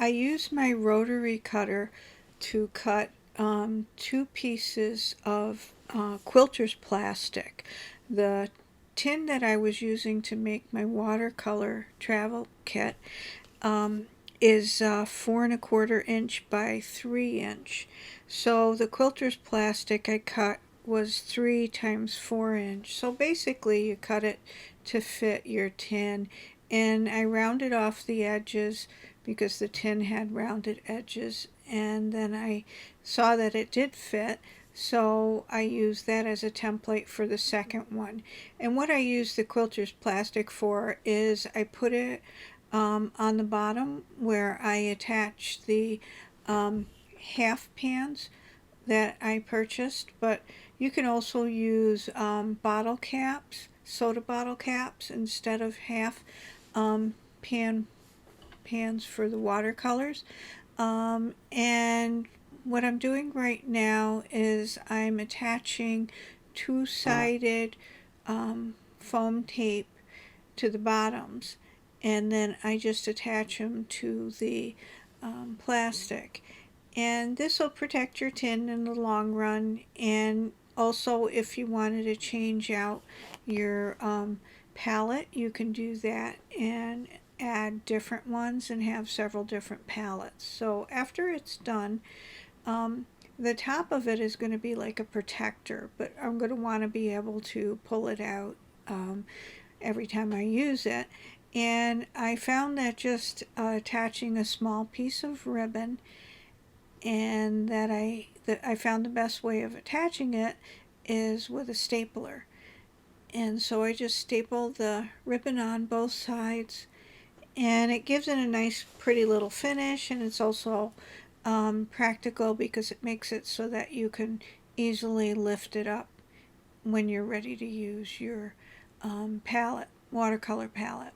I use my rotary cutter to cut two pieces of quilter's plastic. The tin that I was using to make my watercolor travel kit is 4¼ inch by 3 inch. So the quilter's plastic I cut was 3 times 4 inch. So basically you cut it to fit your tin, and I rounded off the edges because the tin had rounded edges, and then I saw that it did fit, so I used that as a template for the second one. And what I use the quilter's plastic for is I put it on the bottom where I attach the half pans that I purchased, but you can also use bottle caps, soda bottle caps, instead of half pans for the watercolors. And what I'm doing right now is I'm attaching two-sided foam tape to the bottoms, and then I just attach them to the plastic. And this will protect your tin in the long run, and also if you wanted to change out your palette, you can do that and add different ones and have several different palettes. So after it's done, the top of it is going to be like a protector, but I'm going to want to be able to pull it out every time I use it. And I found that just attaching a small piece of ribbon, and that I found the best way of attaching it is with a stapler. And so I just staple the ribbon on both sides, and it gives it a nice pretty little finish, and it's also practical because it makes it so that you can easily lift it up when you're ready to use your watercolor palette.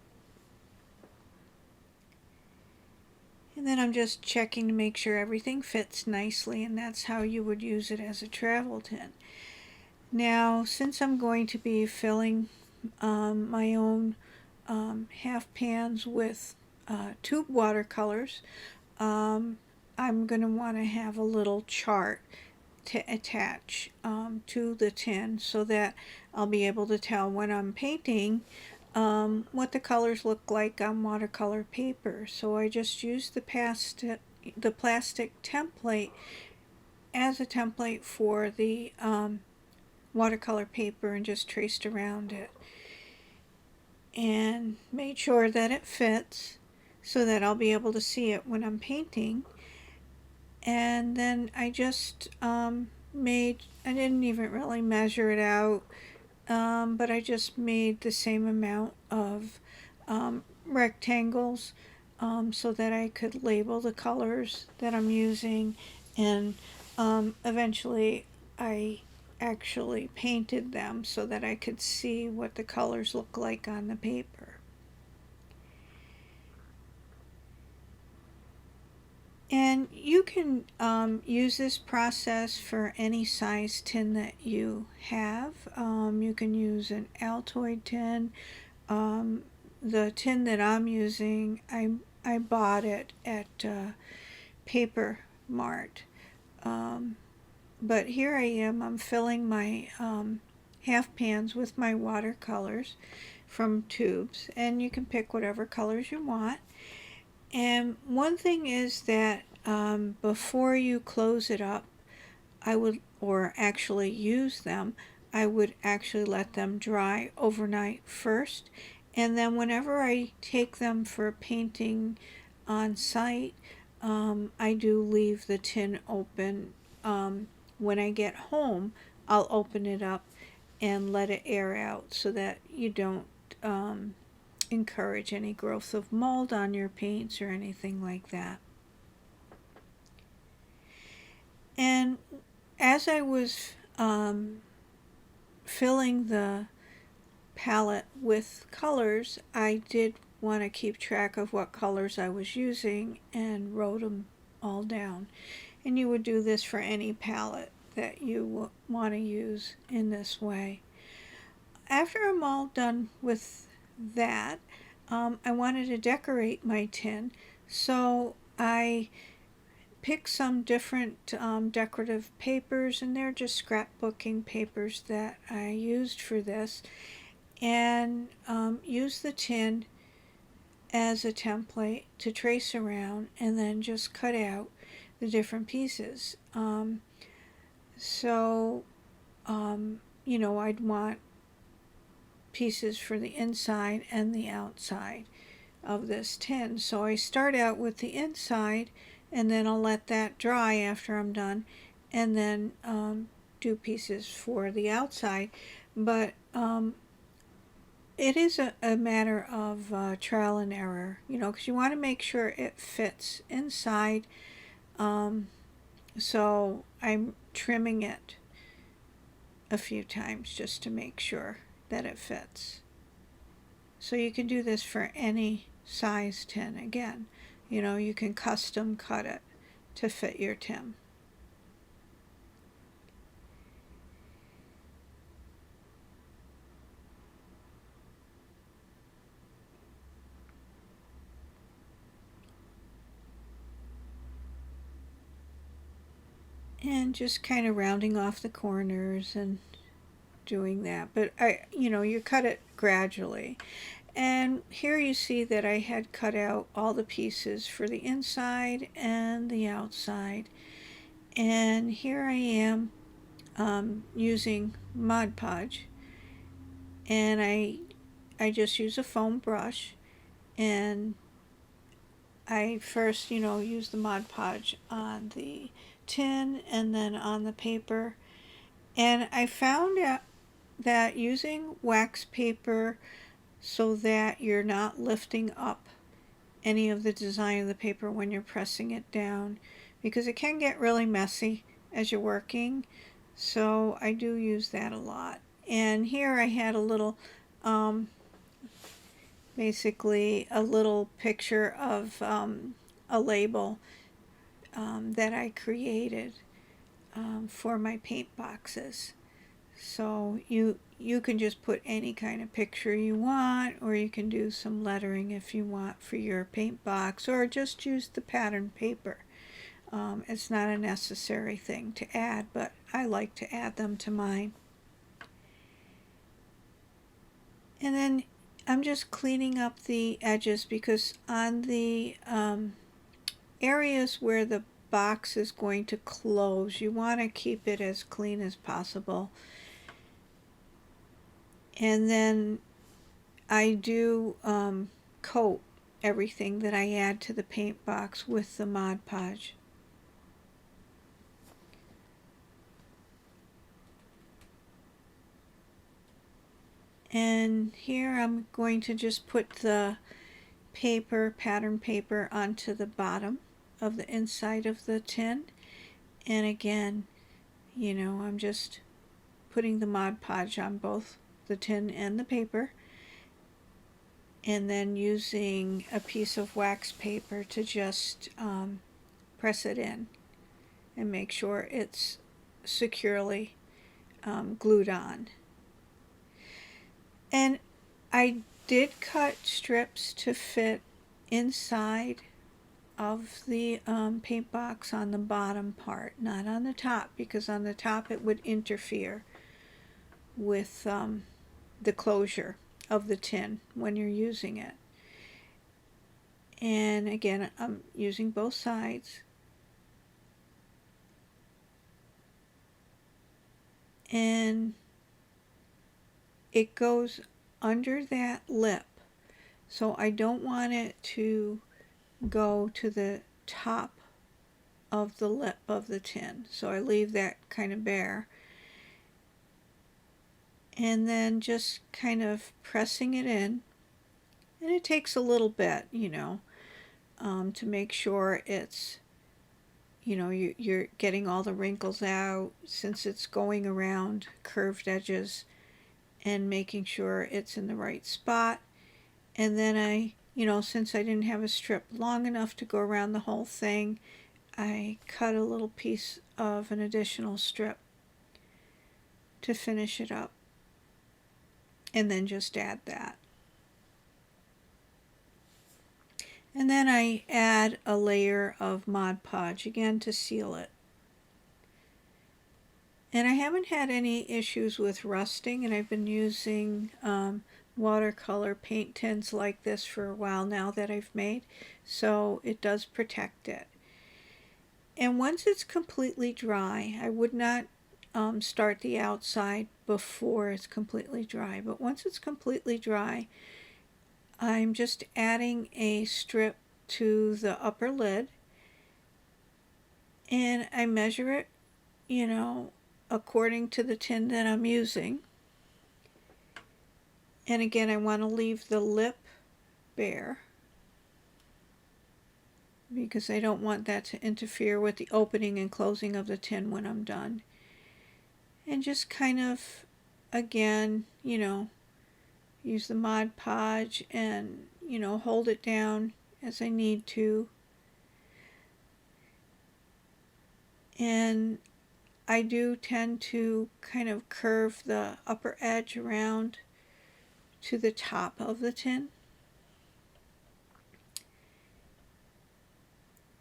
And then I'm just checking to make sure everything fits nicely, and that's how you would use it as a travel tin. Now, since I'm going to be filling my own half pans with tube watercolors, I'm going to want to have a little chart to attach to the tin so that I'll be able to tell when I'm painting what the colors look like on watercolor paper. So I just used the plastic template as a template for the watercolor paper and just traced around it and made sure that it fits so that I'll be able to see it when I'm painting. And then I just I didn't even really measure it out, but I just made the same amount of rectangles so that I could label the colors that I'm using, and eventually I actually painted them so that I could see what the colors look like on the paper. And you can use this process for any size tin that you have. You can use an Altoid tin. The tin that I'm using, I bought it at Paper Mart. But here I am, I'm filling my half pans with my watercolors from tubes, and you can pick whatever colors you want. And one thing is that before you close it up, or actually use them, I would actually let them dry overnight first. And then whenever I take them for painting on site, I do leave the tin open. When I get home, I'll open it up and let it air out so that you don't encourage any growth of mold on your paints or anything like that. And as I was filling the palette with colors, I did want to keep track of what colors I was using and wrote them all down. And you would do this for any palette that you want to use in this way. After I'm all done with that, I wanted to decorate my tin, so I picked some different decorative papers, and they're just scrapbooking papers that I used for this, and used the tin as a template to trace around, and then just cut out the different pieces. So you know, I'd want pieces for the inside and the outside of this tin. So I start out with the inside, and then I'll let that dry after I'm done, and then do pieces for the outside. But it is a matter of trial and error, you know, because you want to make sure it fits inside. So I'm trimming it a few times just to make sure that it fits. So you can do this for any size tin. Again, you know, you can custom cut it to fit your tin. And just kind of rounding off the corners and doing that. But you know, you cut it gradually. And here you see that I had cut out all the pieces for the inside and the outside. And here I am using Mod Podge, and I just use a foam brush, and I first, you know, use the Mod Podge on the tin and then on the paper. And I found out that using wax paper so that you're not lifting up any of the design of the paper when you're pressing it down, because it can get really messy as you're working. So I do use that a lot. And here I had a little basically a little picture of a label that I created for my paint boxes. So you can just put any kind of picture you want, or you can do some lettering if you want for your paint box, or just use the pattern paper. It's not a necessary thing to add, but I like to add them to mine. And then I'm just cleaning up the edges, because on the areas where the box is going to close, you want to keep it as clean as possible. And then I do coat everything that I add to the paint box with the Mod Podge. And here I'm going to just put the paper, pattern paper, onto the bottom of the inside of the tin. And again, you know, I'm just putting the Mod Podge on both the tin and the paper, and then using a piece of wax paper to just press it in and make sure it's securely glued on. And I did cut strips to fit inside of the paint box on the bottom part, not on the top, because on the top it would interfere with the closure of the tin when you're using it. And again, I'm using both sides. And it goes under that lip, so I don't want it to go to the top of the lip of the tin, so I leave that kind of bare. And then just kind of pressing it in, and it takes a little bit, you know, to make sure it's, you know, you're getting all the wrinkles out, since it's going around curved edges, and making sure it's in the right spot. And then I, you know, since I didn't have a strip long enough to go around the whole thing, I cut a little piece of an additional strip to finish it up, and then just add that. And then I add a layer of Mod Podge again to seal it. And I haven't had any issues with rusting, and I've been using watercolor paint tins like this for a while now that I've made, so it does protect it. And once it's completely dry, I would not start the outside before it's completely dry, but once it's completely dry, I'm just adding a strip to the upper lid, and I measure it, you know, according to the tin that I'm using. And again, I want to leave the lip bare because I don't want that to interfere with the opening and closing of the tin when I'm done. And just kind of, again, you know, use the Mod Podge and, you know, hold it down as I need to. And I do tend to kind of curve the upper edge around to the top of the tin.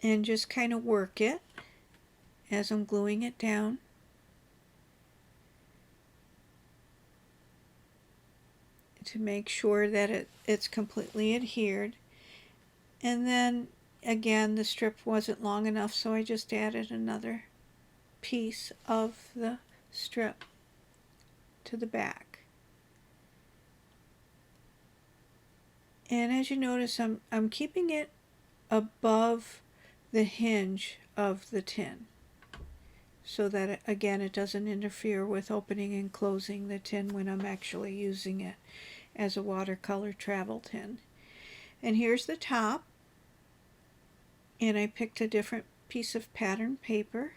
And just kind of work it as I'm gluing it down. To make sure that it's completely adhered. And then again, the strip wasn't long enough, so I just added another piece of the strip to the back. And as you notice, I'm keeping it above the hinge of the tin so that again it doesn't interfere with opening and closing the tin when I'm actually using it as a watercolor travel tin. And here's the top, and I picked a different piece of pattern paper,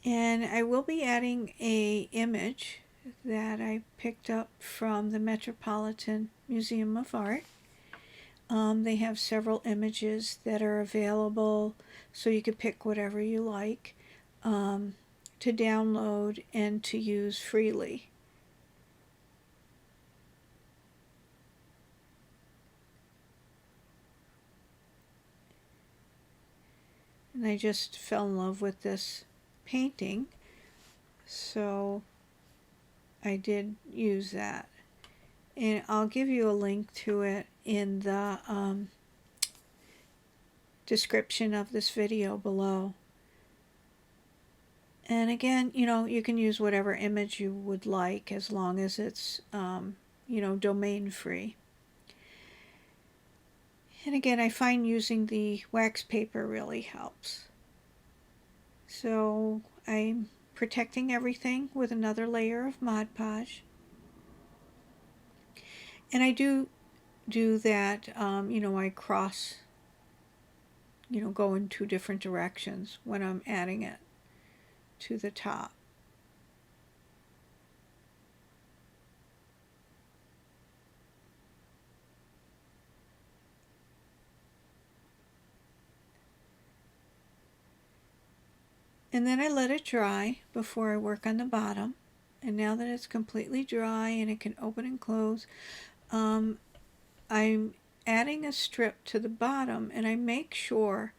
and I will be adding a image that I picked up from the Metropolitan Museum of Art. They have several images that are available, so you can pick whatever you like to download and to use freely. And I just fell in love with this painting, so I did use that. And I'll give you a link to it in the description of this video below. And again, you know, you can use whatever image you would like as long as it's, you know, domain free. And again, I find using the wax paper really helps. So I'm protecting everything with another layer of Mod Podge. And I do that, you know, I cross, you know, go in two different directions when I'm adding it to the top. And then I let it dry before I work on the bottom. And now that it's completely dry and it can open and close, I'm adding a strip to the bottom, and I make sure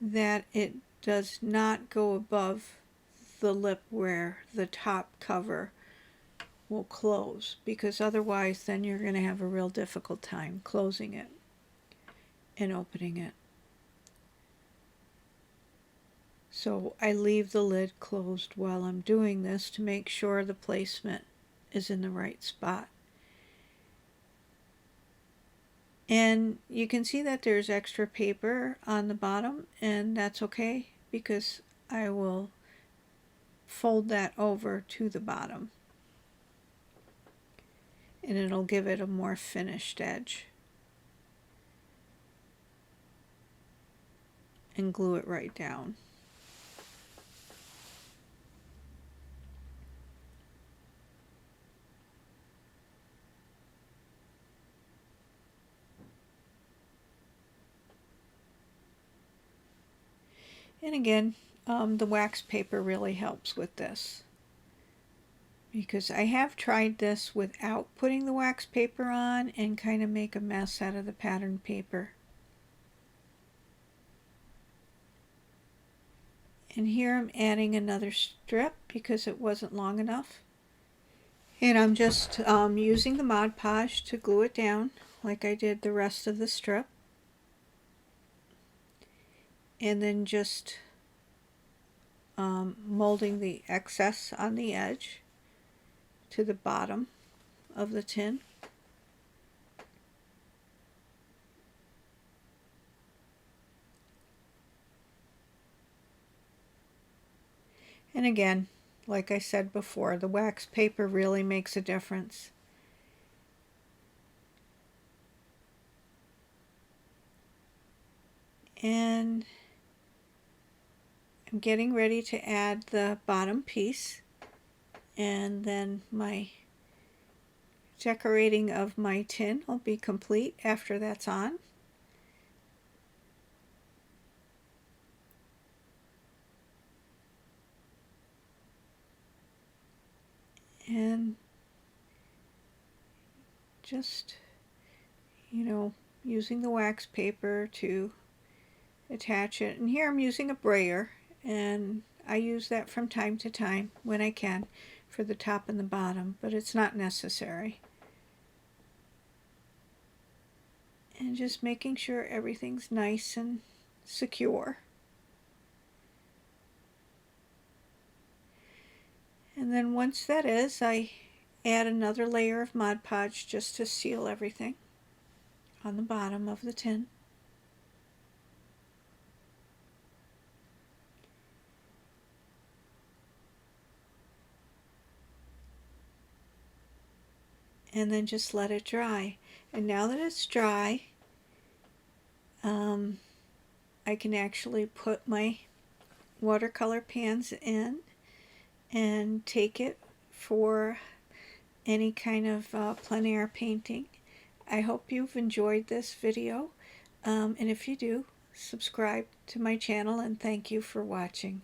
that it does not go above the lip where the top cover will close, because otherwise then you're going to have a real difficult time closing it and opening it. So I leave the lid closed while I'm doing this to make sure the placement is in the right spot. And you can see that there's extra paper on the bottom, and that's okay because I will fold that over to the bottom and it'll give it a more finished edge. And glue it right down. And again, the wax paper really helps with this. because I have tried this without putting the wax paper on and kind of make a mess out of the pattern paper. And here I'm adding another strip because it wasn't long enough. And I'm just using the Mod Podge to glue it down like I did the rest of the strip. And then just molding the excess on the edge to the bottom of the tin. And again, like I said before, the wax paper really makes a difference. And I'm getting ready to add the bottom piece, and then my decorating of my tin will be complete after that's on. And just, using the wax paper to attach it. And here I'm using a brayer, and I use that from time to time when I can for the top and the bottom, but it's not necessary. And just making sure everything's nice and secure. And then once that is, I add another layer of Mod Podge just to seal everything on the bottom of the tin. And then just let it dry. And now that it's dry, I can actually put my watercolor pans in and take it for any kind of plein air painting. I hope you've enjoyed this video, and if you do, subscribe to my channel, and thank you for watching.